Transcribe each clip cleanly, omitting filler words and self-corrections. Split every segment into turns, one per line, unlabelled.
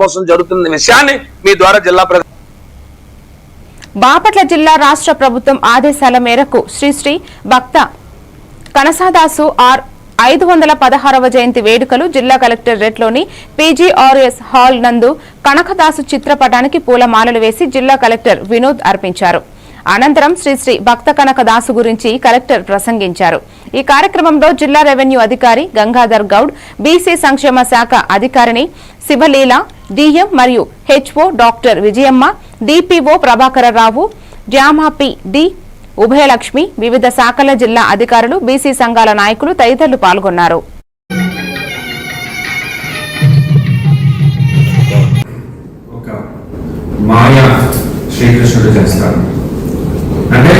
కోసం జరుగుతున్న విషయాన్ని మీ ద్వారా జిల్లా
బాపట్ల జిల్లా రాష్ట్ర ప్రభుత్వం ఆదేశాల మేరకు శ్రీ భక్త కనసాదాసు ఆర్ 516వ జయంతి వేడుకలు జిల్లా కలెక్టరేట్లోని పీజీఆర్ఎస్ హాల్ నందు కనకదాసు చిత్రపటానికి పూలమాలలు వేసి జిల్లా కలెక్టర్ వినోద్ అర్పించారు. అనంతరం శ్రీ భక్త కనకదాసు గురించి కలెక్టర్ ప్రసంగించారు. ఈ కార్యక్రమంలో జిల్లా రెవెన్యూ అధికారి గంగాధర్ గౌడ్, బీసీ సంక్షేమ శాఖ అధికారిని శివలీల, డిఎం మరియు HO doctor Vijayamma, DPO Prabhakara Rao, జామాపి డి ఉభయలక్ష్మి, వివిధ శాఖల జిల్లా అధికారులు, బీసీ సంఘాల నాయకులు తదితరులు పాల్గొన్నారు.
శ్రీకృష్ణుడు చేస్తారు అంటే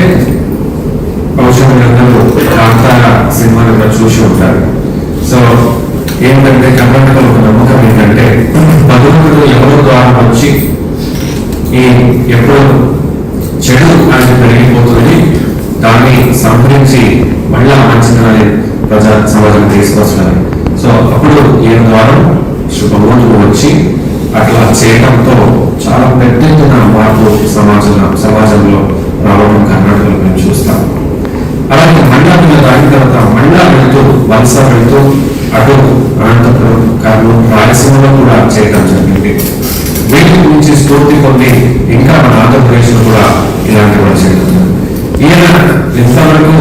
బహుశా మీరందరూ కాంతార సినిమాను కూడా చూసి ఉంటారు. సో ఏంటంటే కర్ణాటకలో ఒక నమ్మకం ఏంటంటే భగవంతుడు ఎవరో ద్వారా వచ్చి ఈ ఎప్పుడు చెడు అనేది పెరిగిపోతుంది, దాన్ని సంహరించి మళ్ళా మంచిదని ప్రజా సమాజం తీసుకొస్తున్నారు. సో అప్పుడు ఈయన ద్వారా భగవంతుడు వచ్చి అట్లా చేయడంతో చాలా పెద్ద ఎత్తున మార్పు సమాజంలో రావడం కర్ణాటకలో మేము చూస్తాం. అలాగే మళ్ళా దాని తర్వాత మళ్ళా వెళ్తూ వలస వెళ్తూ అటు అనంతపురం, కర్నూలు, రాయలసీమలో కూడా చేయడం జరిగింది. వీటి గురించి స్ఫూర్తి పొంది ఇంకా మన ఆంధ్రప్రదేశ్ లో కూడా ఇలాంటి వాళ్ళు చేస్తున్నారు. ఈయన ఎంతవరకు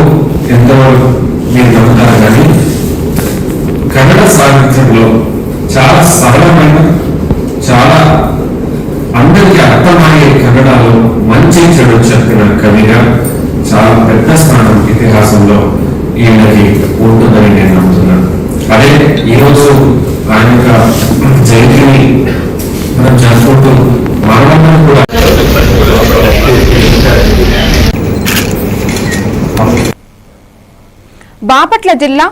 మీరు నమ్ముతారు కానీ కన్నడ సాహిత్యంలో చాలా సరళమైన, చాలా అందరికీ అర్థమయ్యే కన్నడలో మంచి చెడు చెప్పిన కవిగా చాలా పెద్ద స్థానం ఇతిహాసంలో ఈయనకి ఉంటుందని నేను నమ్ముతున్నాను. అదే ఈరోజు ఆయన యొక్క జయంతిని మనం జరుపుకుంటూ మరణం కూడా
బాపట్ల జిల్లా